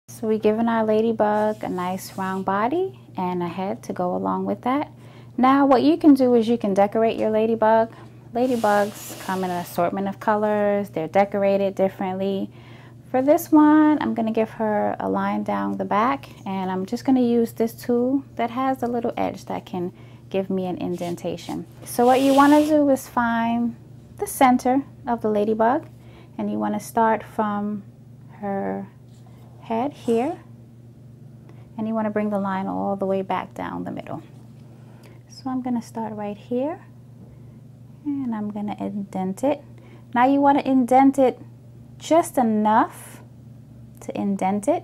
So we've given our ladybug a nice round body and a head to go along with that. Now what you can do is you can decorate your ladybug. Ladybugs come in an assortment of colors. They're decorated differently. For this one, I'm going to give her a line down the back, and I'm just going to use this tool that has a little edge that can give me an indentation. So what you want to do is find the center of the ladybug, and you want to start from her head here, and you want to bring the line all the way back down the middle. So I'm going to start right here, and I'm going to indent it. Now you want to indent it just enough to indent it,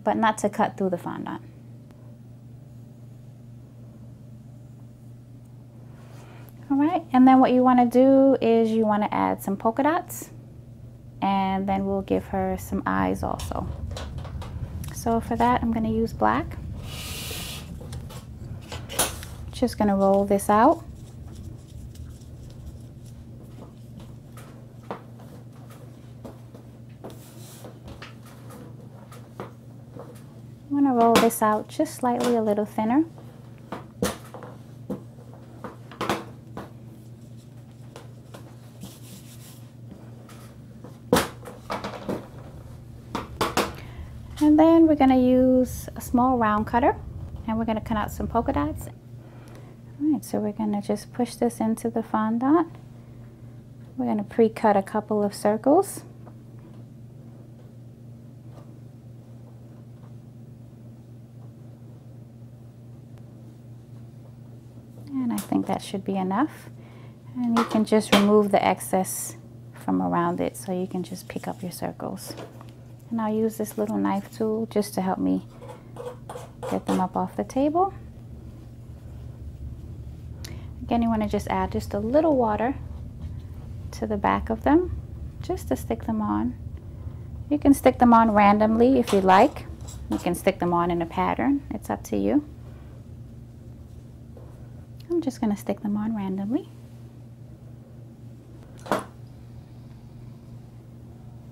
but not to cut through the fondant. All right, and then what you want to do is you want to add some polka dots, and then we'll give her some eyes also. So for that, I'm going to use black. Just going to roll this out. I'm going to roll this out just slightly a little thinner. And then we're going to use a small round cutter, and we're going to cut out some polka dots. All right, so we're going to just push this into the fondant. We're going to pre-cut a couple of circles. And I think that should be enough. And you can just remove the excess from around it, so you can just pick up your circles. And I'll use this little knife tool just to help me get them up off the table. Again, you want to just add just a little water to the back of them, just to stick them on. You can stick them on randomly if you like. You can stick them on in a pattern. It's up to you. I'm just going to stick them on randomly.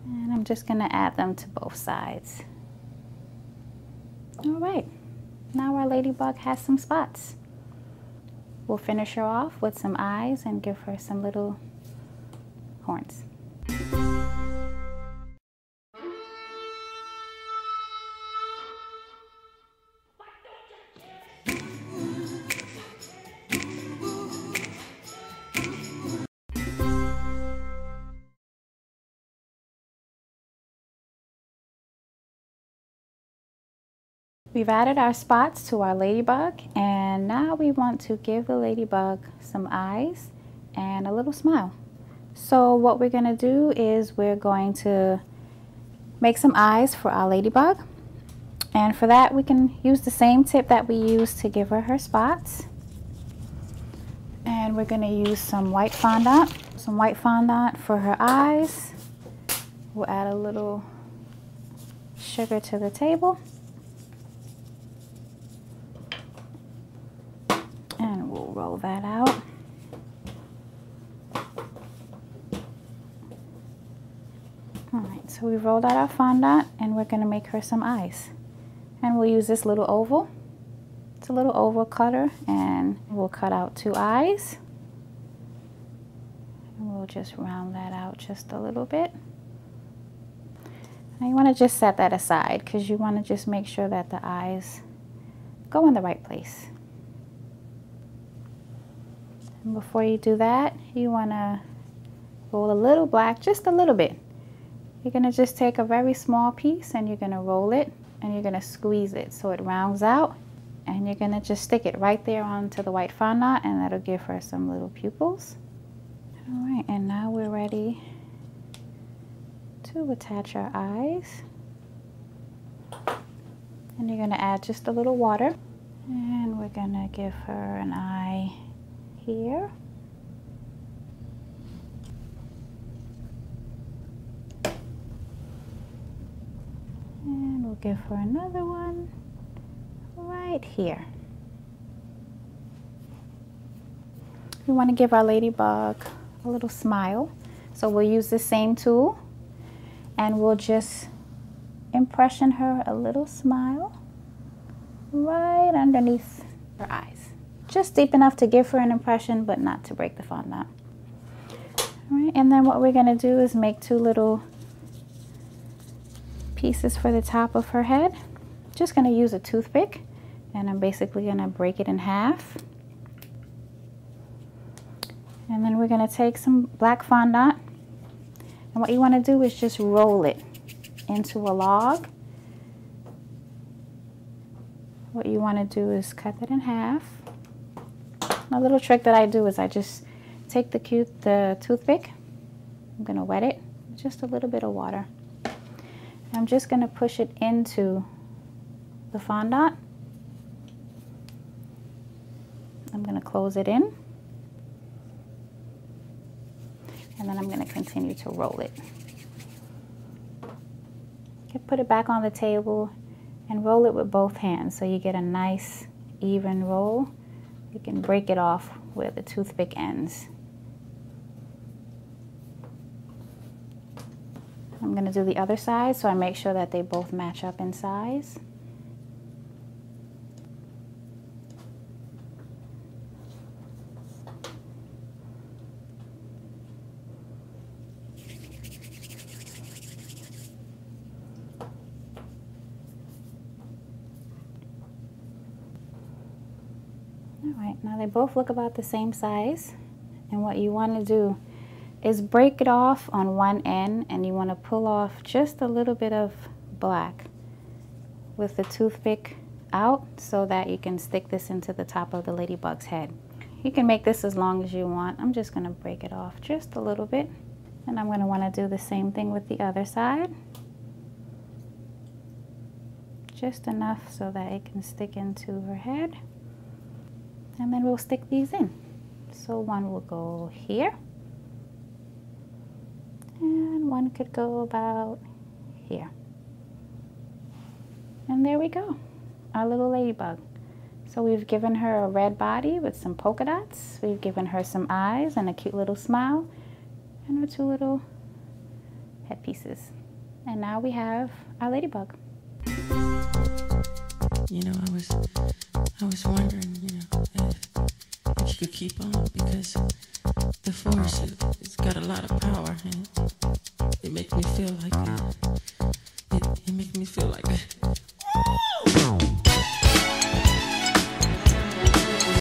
And I'm just going to add them to both sides. All right, now our ladybug has some spots. We'll finish her off with some eyes and give her some little horns. We've added our spots to our ladybug, and now we want to give the ladybug some eyes and a little smile. So what we're going to do is we're going to make some eyes for our ladybug, and for that we can use the same tip that we used to give her her spots. And we're going to use some white fondant for her eyes. We'll add a little sugar to the table. And we'll roll that out. Alright, so we've rolled out our fondant, and we're going to make her some eyes. And we'll use this little oval. It's a little oval cutter, and we'll cut out 2 eyes. And we'll just round that out just a little bit. Now you want to just set that aside, because you want to just make sure that the eyes go in the right place. And before you do that, you want to roll a little black, just a little bit. You're going to just take a very small piece, and you're going to roll it, and you're going to squeeze it so it rounds out, and you're going to just stick it right there onto the white fondant, and that'll give her some little pupils. All right, and now we're ready to attach our eyes. And you're going to add just a little water, and we're going to give her an eye here. And we'll give her another one right here. We want to give our ladybug a little smile. So we'll use the same tool and we'll just impression her a little smile right underneath her eyes. Just deep enough to give her an impression, but not to break the fondant. All right, and then what we're gonna do is make two little pieces for the top of her head. Just gonna use a toothpick, and I'm basically gonna break it in half. And then we're gonna take some black fondant, and what you wanna do is just roll it into a log. What you wanna do is cut it in half. A little trick that I do is I just take the toothpick, I'm gonna wet it with just a little bit of water. I'm just gonna push it into the fondant. I'm gonna close it in. And then I'm gonna continue to roll it. You put it back on the table and roll it with both hands so you get a nice even roll. You can break it off where the toothpick ends. I'm gonna do the other side so I make sure that they both match up in size. Alright, now they both look about the same size, and what you want to do is break it off on one end, and you want to pull off just a little bit of black with the toothpick out so that you can stick this into the top of the ladybug's head. You can make this as long as you want. I'm just going to break it off just a little bit, and I'm going to want to do the same thing with the other side. Just enough so that it can stick into her head. And then we'll stick these in. So one will go here. And one could go about here. And there we go, our little ladybug. So we've given her a red body with some polka dots. We've given her some eyes and a cute little smile. And her two little head pieces. And now we have our ladybug. You know, I was wondering, you know, if you could keep on, because the force, it's got a lot of power, and it makes me feel like